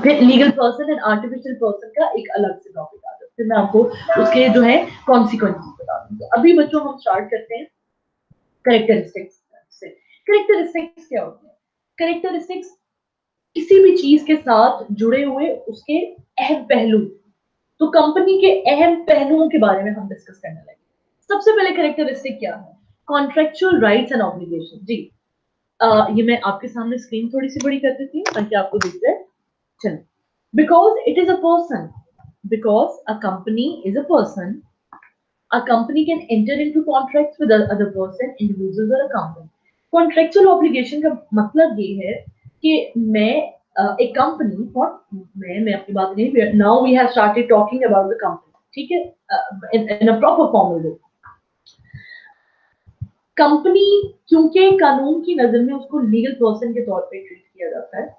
फिर legal person and artificial person का एक अलग से टॉपिक आता है, फिर मैं आपको उसके जो है कॉन्सिक्वेंसेस बता दूंगी। अभी बच्चों हम स्टार्ट करते हैं करेक्टरिस्टिक्स से। करेक्टरिस्टिक्स क्या होते हैं? करेक्टरिस्टिक्स किसी भी चीज के साथ जुड़े हुए उसके अहम पहलू, तो कंपनी के अहम पहलुओं के बारे में हम डिस्कस करने लगे। सबसे पहले करेक्टरिस्टिक क्या है? Contractual rights and obligation. जी, ये मैं आपके सामने स्क्रीन थोड़ी सी बड़ी कर देती हूँ ताकि आपको दिख जाए। चलो, because it is a person, because a company is a person, a company can enter into contracts with other person, individuals or a company. Contractual obligation का मतलब ये है कि मैं एक कंपनी, मैं अपनी बात नहीं, now we have started talking about the company, ठीक है, in a proper formal way। Company क्योंकि कानून की नजर में उसको लीगल पर्सन के तौर पे ट्रीट किया जाता है,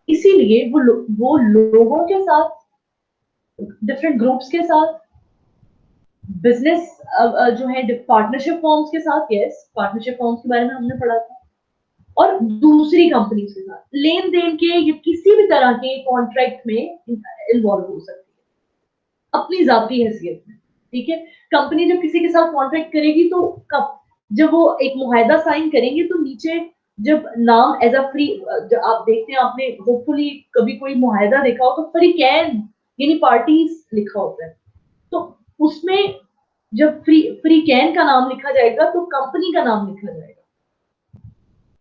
इसीलिए वो लोगों के साथ, डिफरेंट ग्रुप्स के साथ, बिजनेस जो है पार्टनरशिप फॉर्म्स के साथ, यस पार्टनरशिप फॉर्म्स के बारे में हमने पढ़ा था, और दूसरी कंपनीज के साथ लेन देन के या किसी भी तरह के कॉन्ट्रैक्ट में इन्वॉल्व हो सकती है अपनी जाती हैसियत में। ठीक है, कंपनी जब किसी के साथ कॉन्ट्रैक्ट करेगी तो कब, जब वो एक मुआहदा साइन करेंगे तो नीचे जब नाम एज अ फ्री, जब आप देखते हैं आपने होपफुली कभी कोई मुआहदा देखा हो तो फ्री कैन यानी पार्टीज लिखा होता है, तो उसमें जब फ्री कैन का नाम लिखा जाएगा तो कंपनी का नाम लिखा जाएगा।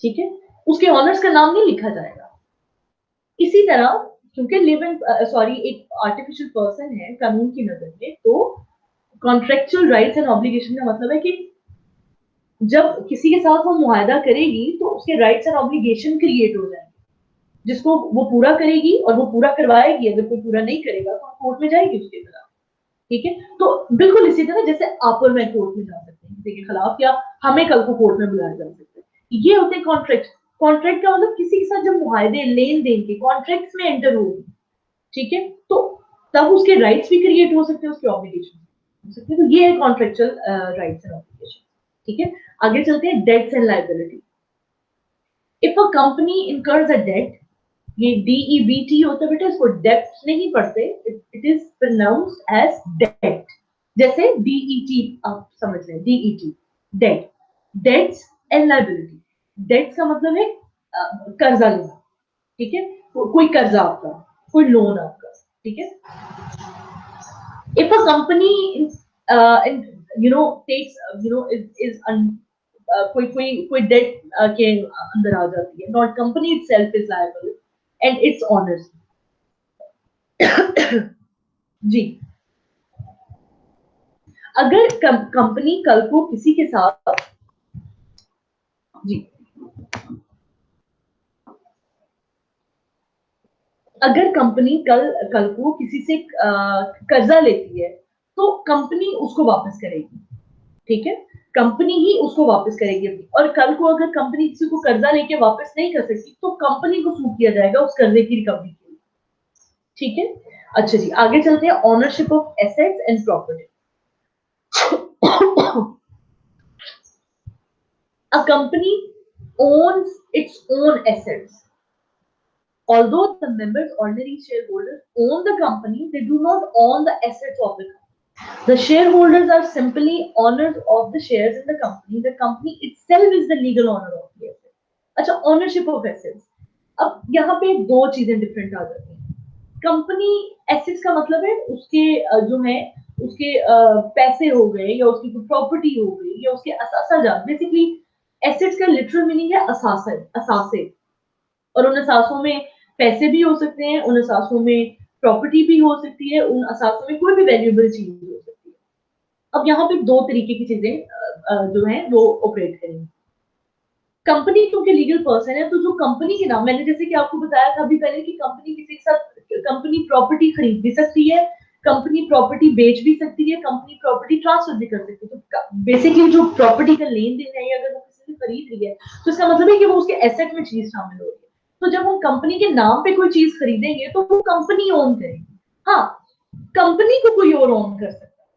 ठीक है, उसके ऑनर्स का नाम नहीं लिखा जाएगा। इसी तरह क्योंकि लिव इन सॉरी एक आर्टिफिशियल पर्सन है कानून की नजर में, तो कॉन्ट्रेक्चुअल राइट्स एंड ऑब्लिगेशन का मतलब है कि जब किसी के साथ वो मुआहदा करेगी तो उसके राइट्स एंड ऑब्लिगेशन क्रिएट हो जाएंगे। जिसको वो पूरा करेगी और वो पूरा करवाएगी, अगर कोई पूरा नहीं करेगा तो कोर्ट में जाएगी उसके खिलाफ। ठीक है, तो बिल्कुल इसी तरह जैसे आप और मैं कोर्ट में जा सकते हैं किसी के खिलाफ, या हमें कल को कोर्ट में बुलाया जा सकता है। ये होते हैं कॉन्ट्रैक्ट। कॉन्ट्रैक्ट का मतलब किसी के साथ जब मुआहदे लेन देन के कॉन्ट्रैक्ट्स में एंटर होगी, ठीक है, तो तब उसके राइट्स भी क्रिएट हो सकते हैं, उसके ऑब्लिगेशन हो सकते हैं। तो ये है कॉन्ट्रेक्चुअल राइट्स एंड ऑब्लिगेशन। ठीक है, आगे चलते हैं debts and liability. If a company incurs a debt, ये DEBT होता है बेटा, इसको डेप्ट नहीं पढ़ते, it is pronounced as debt. जैसे DET आप समझ लें, DET debt, debts and liability. Debts का मतलब है कर्जा लेना, ठीक है, कोई कर्जा आपका, कोई लोन आपका, ठीक है। If a company takes is कोई कोई कोई डेट के अंदर आ जाती है, not company itself is liable and its owners। जी, अगर कंपनी कल को किसी के साथ, जी, अगर कंपनी कल कल को किसी से कर्जा लेती है तो कंपनी उसको वापस करेगी, ठीक है, कंपनी ही उसको वापस करेगी। और कल को अगर कंपनी किसी को कर्जा लेके वापस नहीं कर सकती तो कंपनी को सू किया जाएगा उस कर्जे की रिकवरी के लिए। ठीक है, अच्छा जी, आगे चलते हैं ownership of assets and property. A company owns its own assets. Although the members, ordinary shareholders, own the company, they do not own the assets of the company. The shareholders are simply owners of the shares in the company. The company itself is the legal owner of the asset. अच्छा, ownership of assets. अब यहाँ पे दो चीजें different आ जाती हैं। Company assets का मतलब है उसके जो है उसके पैसे हो गए, या उसकी कोई प्रॉपर्टी हो गई, या उसके असासा। बेसिकली एसेट्स का लिटरल मीनिंग है असासे, असासे। और उन असासों में पैसे भी हो सकते हैं, उन असासों में प्रॉपर्टी भी हो सकती है, उन असासों में कोई भी वैल्यूएबल चीज हो सकती है। अब यहाँ पे दो तरीके की चीजें जो है वो ऑपरेट करेंगी। कंपनी क्योंकि लीगल पर्सन है, तो जो कंपनी के नाम, मैंने जैसे कि आपको बताया था अभी पहले कि कंपनी किसी के साथ, कंपनी प्रॉपर्टी खरीद भी सकती है, कंपनी प्रॉपर्टी बेच भी सकती है, कंपनी प्रॉपर्टी ट्रांसफर भी कर सकती है। तो बेसिकली जो प्रॉपर्टी का लेन देन है, अगर वो किसी से खरीद रही है तो इसका मतलब है कि वो उसके एसेट में चीज शामिल हो रही है। तो जब हम कंपनी के नाम पे कोई चीज खरीदेंगे तो वो कंपनी ओन करेगी। हाँ, कंपनी को कोई और ओन कर सकता है,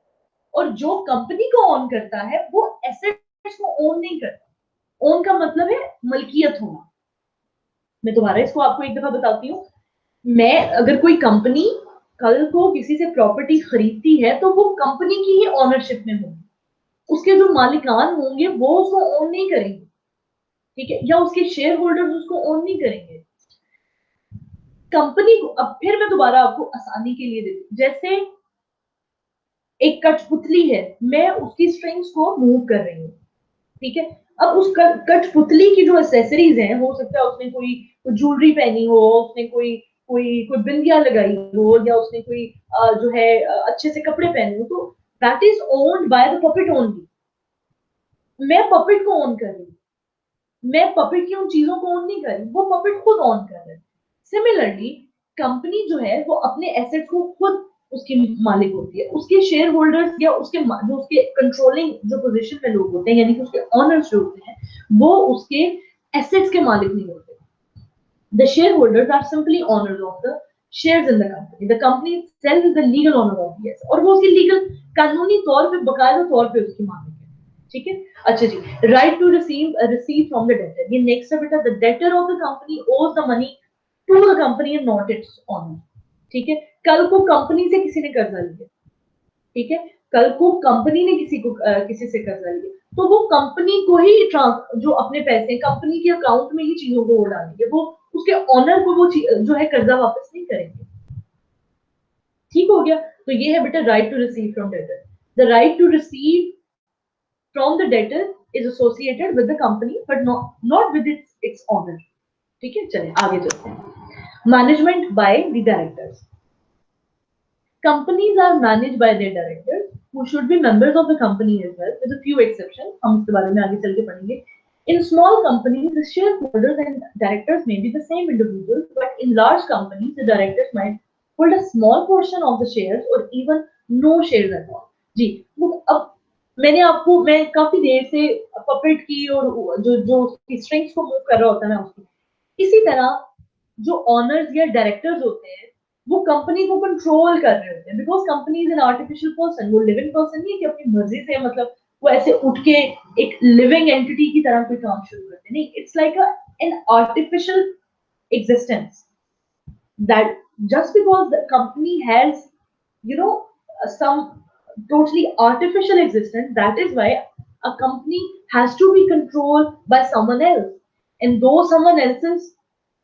और जो कंपनी को ओन करता है वो एसेट्स को ओन नहीं करता। ओन का मतलब है मलकियत होना। मैं दोबारा इसको आपको एक दफा बताती हूँ। मैं अगर कोई कंपनी कल को किसी से प्रॉपर्टी खरीदती है तो वो कंपनी की ही ओनरशिप में होगी, उसके जो मालिकान होंगे वो उसको ओन नहीं करेंगे, ठीक है, या उसके शेयर होल्डर्स उसको ओन नहीं करेंगे। कंपनी को, अब फिर मैं दोबारा आपको आसानी के लिए देती हूँ, जैसे एक कठपुतली है, मैं उसकी स्ट्रिंग्स को मूव कर रही हूँ, ठीक है। अब उस कठपुतली की जो एसेसरीज हैं, हो सकता है उसने कोई ज्वेलरी पहनी हो, उसने कोई कोई कोई बिंदिया लगाई हो, या उसने कोई जो है अच्छे से कपड़े पहने हो, तो that is owned by the puppet only. मैं पपेट को ओन कर रही हूँ, मैं पपेट की उन चीजों को ओन नहीं कर रही, वो पपेट खुद ओन कर रहे हैं। सिमिलरली कंपनी जो है वो अपने एसेट्स को खुद उसकी मालिक होती है। उसके शेयर होल्डर्स या उसके जो उसके कंट्रोलिंग जो पोजीशन में लोग होते हैं, यानी कि उसके ओनर्स जो होते हैं, वो उसके एसेट्स के मालिक नहीं होते। The share holders are simply owners of the shares in the company. The company itself is the legal owner of the asset, और वो उसकी लीगल, कानूनी तौर पे, बकायदा तौर पे उसकी मालिक है। ठीक है, अच्छा जी, right to receive from the debtor. ये नेक्स्ट है बेटा, the debtor of the company owes the money to the company and not its owner. ठीक है, कल को कंपनी से किसी ने कर्जा लिया, ठीक है, कल को कंपनी ने किसी से कर्जा लिया, तो वो कंपनी को ही जो अपने पैसे कंपनी के अकाउंट में ही चीजों को डालेंगे, वो उसके ऑनर को वो जो है कर्जा वापस नहीं करेंगे। ठीक हो गया, तो ये है बेटा right to receive from debtor. The right to receive from the debtor is associated with the company but not with its owner। ठीक है, चलिए आगे चलते हैं। Management by the directors. Companies are managed by their directors who should be members of the company as well with a few exceptions। हम इसके बारे में आगे चल के पढ़ेंगे। In small companies, the shareholders and directors may be the same individuals, but in large companies, the directors might hold a small portion of the shares or even no shares at all. जी, वो अब मैं काफी देर से puppet की और जो strings को move कर रहा होता है ना उसकी, इसी तरह जो ऑनर्स या डायरेक्टर्स होते हैं वो कंपनी को कंट्रोल कर रहे होते हैं, because company is an artificial person, वो लिविंग पर्सन नहीं है कि अपनी मर्जी से मतलब वो ऐसे उठ के एक लिविंग एंटिटी की तरह कोई काम शुरू करते नहीं, it's like an artificial existence that just because the company has you know some totally artificial existence, that is why a company has to be controlled by someone else, and those someone else's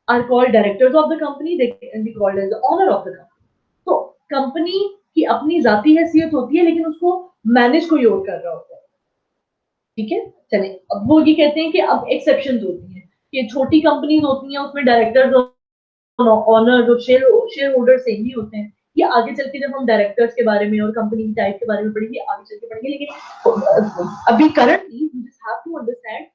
are called directors of the company, they can be called as the owner of the company. तो company की अपनी जाती हैसियत होती है लेकिन उसको manage कोई और कर रहा होता है, ठीक है। चले अब वो ये कहते हैं कि अब एक्सेप्शन होती है कि छोटी कंपनीज होती हैं उसमें डायरेक्टर्स ऑनर्स और शेयर होल्डर सेम ही होते हैं। ये आगे चल के जब हम डायरेक्टर्स के बारे में और कंपनी टाइप के बारे में पढ़ेंगे आगे चल के पढ़ेंगे, लेकिन अभी currently you just have to understand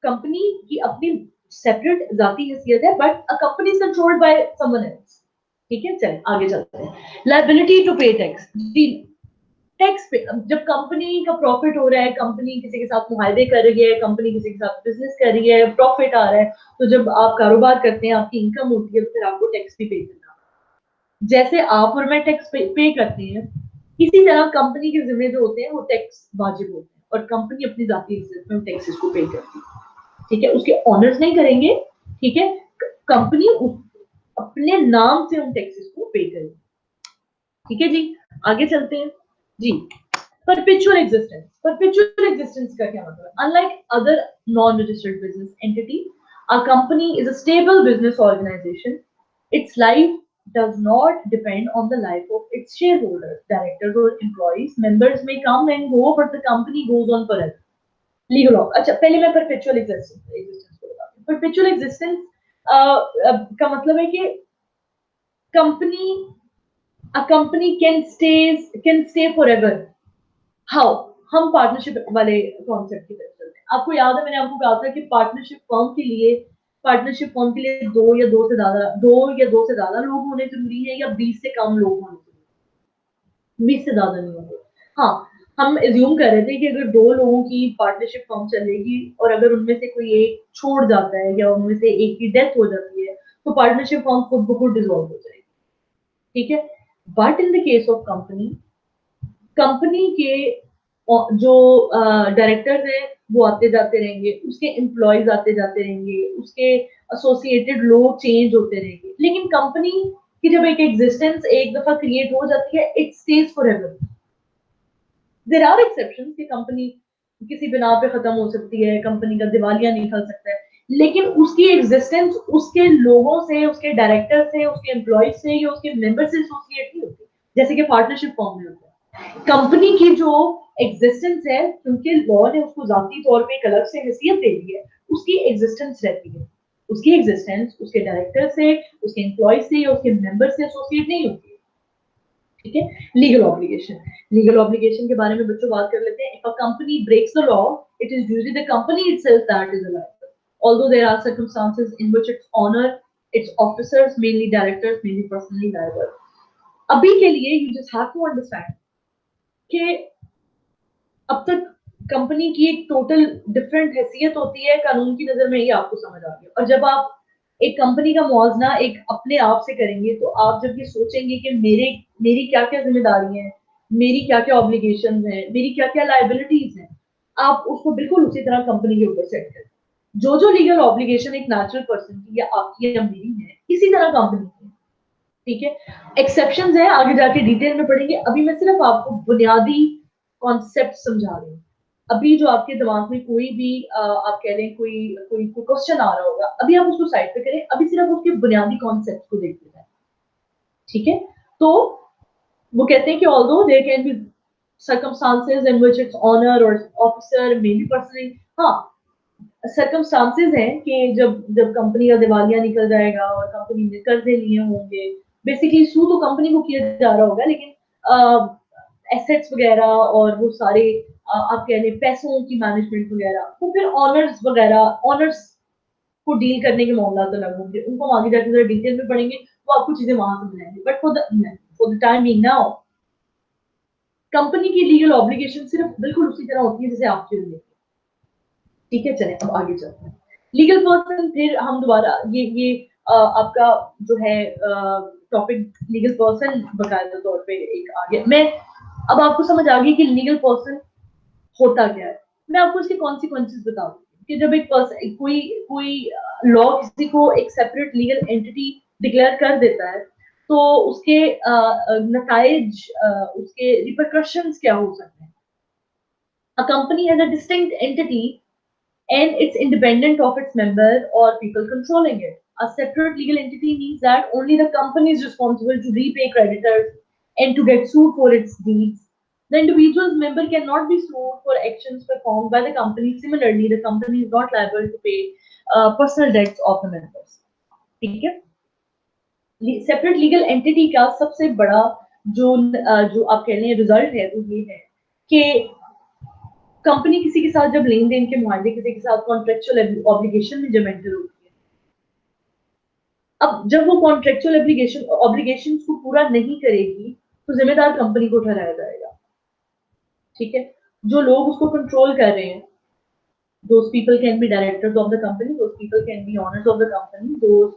company की अपनी सेपरेट जाती हैसियत है, but a company is controlled by someone else, ठीक है। चल आगे चलते हैं। Liability to pay tax, tax पे जब कंपनी का प्रॉफिट हो रहा है, कंपनी किसी के साथ मुआहदे कर रही है, कंपनी किसी के साथ बिजनेस कर रही है, प्रॉफिट आ रहा है, तो जब आप कारोबार करते हैं आपकी इनकम होती है तो फिर आपको टैक्स भी पे करना, जैसे आप और मैं टैक्स पे करते हैं इसी तरह कंपनी के जिम्मे जो होते हैं वो टैक्स वाजिब होते हैं और कंपनी अपनी जाती इज्जत में टैक्सेस को पे करती है, ठीक है। उसके ऑनर्स नहीं करेंगे, ठीक है, कंपनी अपने नाम से उन टैक्सेस को पे करेगी, ठीक है जी। आगे चलते हैं जी। परपेचुअल एग्जिस्टेंस, परपेचुअल एग्जिस्टेंस का क्या मतलब है? Unlike other non registered business entity, a company is a stable business organization. Its life does not depend on the life of its shareholders, directors or employees. Members may come and go, but the company goes on forever. Legal of, अच्छा पहले मैं perpetual existence को बताती हूँ। Perpetual existence का मतलब है कि company a company can stay forever. How, हम पार्टनरशिप वाले कॉन्सेप्ट की तरफ चलते हैं। आपको याद है मैंने आपको कहा था कि पार्टनरशिप फर्म के लिए दो से ज्यादा लोग होने जरूरी है या 20 से कम लोग होने जरूरी, 20 से ज्यादा नहीं होंगे। हाँ, हम एज्यूम कर रहे थे कि अगर दो लोगों की पार्टनरशिप फर्म चलेगी और अगर उनमें से कोई एक छोड़ जाता है या उनमें से एक की डेथ हो जाती है तो पार्टनरशिप फर्म खुद ब खुद डिसॉल्व हो जाएगी, ठीक है। But in the case of company के जो डायरेक्टर्स हैं वो आते जाते रहेंगे, उसके एम्प्लॉयज आते जाते रहेंगे, उसके एसोसिएटेड लोग चेंज होते रहेंगे, लेकिन कंपनी की जब एक एग्जिस्टेंस एक दफा क्रिएट हो जाती है it stays forever. There are exceptions कि कंपनी किसी बिना पे खत्म हो सकती है, कंपनी का दिवालिया निकल सकता है, लेकिन उसकी एग्जिस्टेंस उसके लोगों से, उसके डायरेक्टर से, उसके एम्प्लॉयज से या उसके मेंबर से एसोसिएट नहीं होती जैसे कि पार्टनरशिप फॉर्म में होता है। कंपनी की जो एग्जिस्टेंस है क्योंकि लॉ ने उसको जाती तौर पे एक अलग से हैसियत दे दी है, उसकी एग्जिस्टेंस रहती है, उसकी एग्जिस्टेंस उसके डायरेक्टर से, उसके एम्प्लॉय से या उसके मेंबर से एसोसिएट नहीं होती है, ठीक है। लीगल ऑब्लिगेशन के बारे में बच्चों बात कर लेते हैं। If a company breaks the law it is usually the company itself that is liable, although there are circumstances in which its owner, its officers, mainly directors, may be personally liable. अभी के लिए you just have to understand कि अब तक company की एक total different हैसियत होती है, कानून की नजर में ये आपको समझ आ गया। और जब आप एक कंपनी का मुआवजा एक अपने आप से करेंगे तो आप जब ये सोचेंगे कि मेरी क्या क्या जिम्मेदारी है, मेरी क्या क्या ऑब्लिगेशन है, मेरी क्या क्या लाइबिलिटीज हैं, आप उसको बिल्कुल उसी तरह कंपनी के ऊपर सेट करें। जो लीगल ऑब्लिगेशन एक नेचुरल पर्सन की या आपकी या मेरी है इसी तरह कंपनी की, ठीक है। एक्सेप्शंस है आगे जाके डिटेल में पढ़ेंगे, अभी मैं सिर्फ आपको बुनियादी कॉन्सेप्ट समझा रही हूँ। अभी जो आपके दिमाग में कोई भी आप कह लें कोई कोई क्वेश्चन आ रहा होगा, अभी आप उसको साइड पे करें, अभी सिर्फ उसके बुनियादी कॉन्सेप्ट को देखते हैं, ठीक है। तो वो कहते हैं कि although there can be circumstances in which its owner or officer may be personally, हाँ सर्कमस्टांसेस हैं कि जब जब कंपनी का दिवालिया निकल जाएगा और कंपनी ने कर्जे लिए होंगे, बेसिकली सू तो कंपनी को किया जा रहा होगा, लेकिन एसेट्स वगैरह और वो सारे आप कह लें पैसों की मैनेजमेंट वगैरह, तो फिर ऑनर्स वगैरह, ऑनर्स को डील करने के मामला तो अलग होंगे, उनको हम आगे जाके जरा डिटेल में पढ़ेंगे तो आपको चीजें वहां से मिलेंगी। But for the time being now, company की लीगल ऑब्लिगेशन सिर्फ बिल्कुल उसी तरह होती है जैसे आपकी होती है। ठीक है, चले अब आगे चलते हैं। लीगल पर्सन, फिर हम दोबारा ये आपका जो है टॉपिक लीगल पर्सन बकायदा तौर पे एक आ गया। मैं अब आपको समझ आ गई कि लीगल पर्सन होता क्या है। मैं आपको इसके कॉन्सिक्वेंसेस बता दूंगी कि जब एक पर्सन कोई कोई लॉ किसी को एक सेपरेट लीगल एंटिटी डिक्लेयर कर देता है तो उसके नताइज, उसके रिपरकशंस क्या हो सकते हैं। A company has a distinct entity and it's independent of its member or people controlling it. A separate legal entity means that only the company is responsible to repay creditors and to get sued for its deeds. The individual's member cannot be sued for actions performed by the company. Similarly, the company is not liable to pay personal debts of the members. ठीक है, separate legal entity का सबसे बड़ा जो आप कह रहे हैं रिजल्ट है वो ये है कि कंपनी किसी के साथ जब लेन देन के मुआवजे किसी के साथ कॉन्ट्रेक्चुअल ऑब्लिगेशन में जब एंटर होती है, अब जब वो कॉन्ट्रेक्चुअल ऑब्लिगेशन को पूरा नहीं करेगी तो जिम्मेदार कंपनी को ठहराया जाएगा। ठीक है, जो लोग उसको कंट्रोल कर रहे हैं, those people can be directors of the company, those people can be owners of the company, those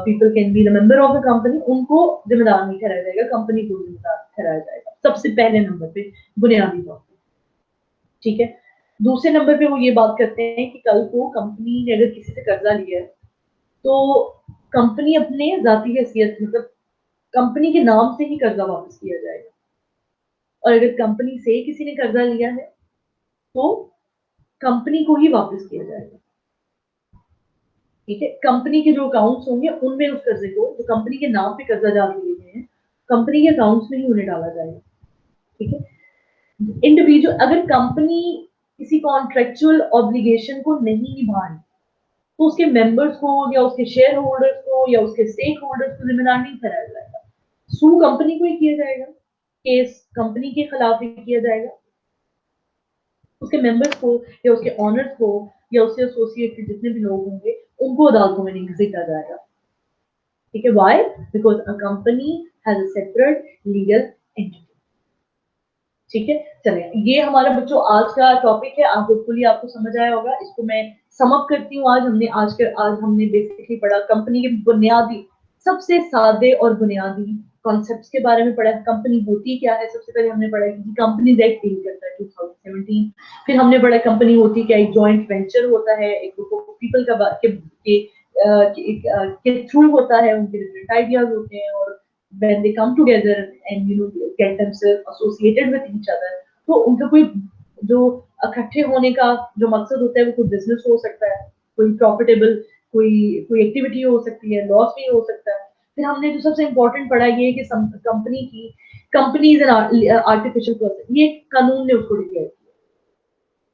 people can be the member of the company, उनको जिम्मेदार नहीं ठहराया जाएगा, कंपनी को जिम्मेदार ठहराया जाएगा सबसे पहले नंबर पे, बुनियादी तौर पे। ठीक है, दूसरे नंबर पे वो ये बात करते हैं कि कल को कंपनी ने अगर किसी से कर्जा लिया है तो कंपनी अपने जाती हैसियत मतलब कंपनी के नाम से ही कर्जा वापस किया जाएगा, और अगर कंपनी से किसी ने कर्जा लिया है तो कंपनी को ही वापस किया जाएगा। ठीक है, कंपनी के जो अकाउंट्स होंगे उनमें उस कर्जे को, जो कंपनी के नाम पे कर्जा जारी लिए गए हैं, कंपनी के अकाउंट्स में ही उन्हें डाला जाएगा। ठीक है, इंडिविजुअल अगर कंपनी किसी कॉन्ट्रेक्चुअल ऑब्लिगेशन को नहीं निभा रही तो उसके मेंबर्स को या उसके शेयर होल्डर्स को या उसके स्टेक होल्डर्स को जिम्मेदार नहीं ठहराया जाएगा, सू कंपनी को ही किया जाएगा, केस कंपनी के खिलाफ ही किया जाएगा, उसके मेंबर्स को या उसके ऑनर्स को या उससे एसोसिएटेड जितने भी लोग होंगे उनको अदालतों में नहीं घसीटा जाएगा। ठीक है, why? Because a company has a separate legal entity. ठीक है, चलिए ये हमारा बच्चों आज का टॉपिक है, आप होपफुली आपको समझ आया होगा। इसको मैं सम अप करती हूँ। आज हमने बेसिकली पढ़ा कंपनी के बुनियादी, सबसे सादे और बुनियादी कॉन्सेप्ट्स के बारे में पढ़ा। कंपनी होती क्या है, सबसे पहले हमने पढ़ा कि कंपनी एक्ट डील करता है 2017। फिर हमने पढ़ा कंपनी होती क्या, एक जॉइंट वेंचर होता है, एक ग्रुप ऑफ पीपल के थ्रू होता है, उनके डिफरेंट आइडियाज होते हैं, और when they come together and get themselves associated with each other, तो उनका कोई जो इकट्ठे होने का जो मकसद होता है वो कोई बिजनेस हो सकता है, कोई प्रॉफिटेबल कोई कोई एक्टिविटी हो सकती है, लॉस भी हो सकता है। फिर हमने जो सबसे इम्पोर्टेंट पढ़ा ये है कि company is an artificial person, ये कानून ने उसको डिक्लेयर किया।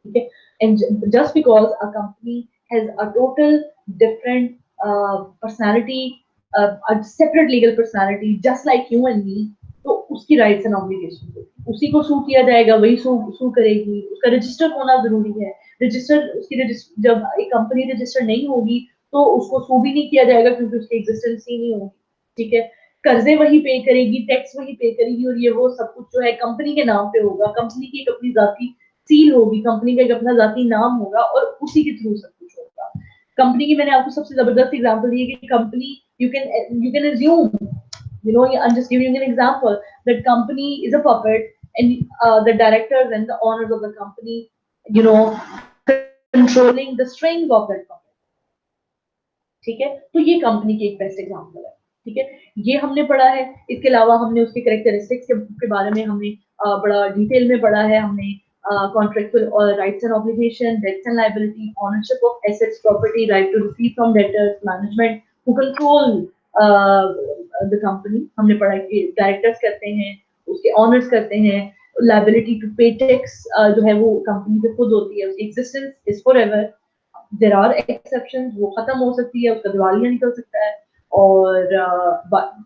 ठीक है, and just because a company has a total different personality, a separate legal personality just like you and me, तो उसकी राइट्स एंड ऑब्लिगेशन उसी को सू किया जाएगा, वही सू करेगी। उसका रजिस्टर होना जरूरी है, जब एक कंपनी रजिस्टर नहीं होगी तो उसको सू भी नहीं किया जाएगा क्योंकि उसकी एग्जिस्टेंस ही नहीं होगी। ठीक है, कर्जे वही पे करेगी, टैक्स वही पे करेगी, और ये वो सब कुछ जो है कंपनी के नाम पे होगा। कंपनी की एक अपनी जाती सील होगी, कंपनी का एक अपना जाती नाम होगा, और उसी के थ्रू सब कुछ होगा। कंपनी की मैंने आपको सबसे जबरदस्त एग्जांपल दी है कि company you can assume, I'm just giving you an example, that company is a puppet and the directors and the owners of the company, you know controlling the strings of that puppet। ठीक है, तो ये company की एक best example है। ठीक है, ये हमने पढ़ा है। इसके अलावा हमने उसके कैरेक्टरिस्टिक्स के बारे में हमने बड़ा डिटेल में पढ़ा है। हमने contractual rights and obligation, debts and liability, ownership of assets property, right to receive from debtors, management who control the company. हमने पढ़ा कि डायरेक्टर्स करते हैं, उसके ऑनर्स करते हैं, लायबिलिटी टू पे टैक्स जो है वो कंपनी पे खुद होती है, उसकी existence is forever. There are exceptions, वो खत्म हो सकती है, उसका दिवालिया निकल सकता है, और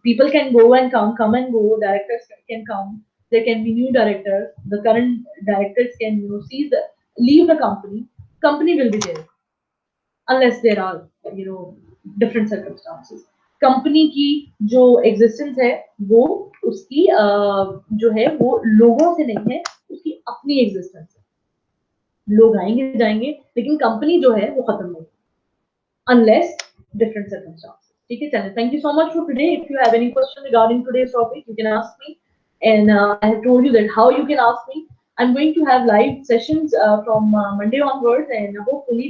people can go and come and go, directors can come there can be new directors, the current directors can leave the company will be there unless there are different circumstances. Company की जो existence है वो उसकी जो है वो लोगों से नहीं है, उसकी अपनी एग्जिस्टेंस है। लोग आएंगे जाएंगे लेकिन कंपनी जो है वो खत्म नहीं, unless different circumstances. ठीक है, चलिए, thank you so much for today. If you have any question regarding today's topic, you can ask me, and I have told you that how you can ask me. I'm going to have live sessions from Monday onwards, and hopefully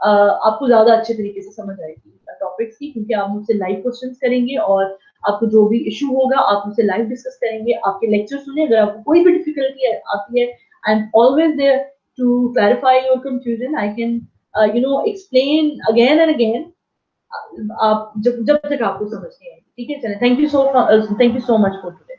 आपको ज्यादा अच्छे तरीके से समझ आएगी topics की, क्योंकि आप मुझसे लाइव क्वेश्चंस करेंगे और आपको जो भी इशू होगा आप मुझसे लाइव डिस्कस करेंगे, आपके लेक्चर सुने। अगर आपको कोई भी डिफिकल्टी आती है, I am always there to clarify your confusion. I can explain again and again, आप जब जब तक आपको समझ नहीं आएगी। ठीक है, चलें, thank you so much for today.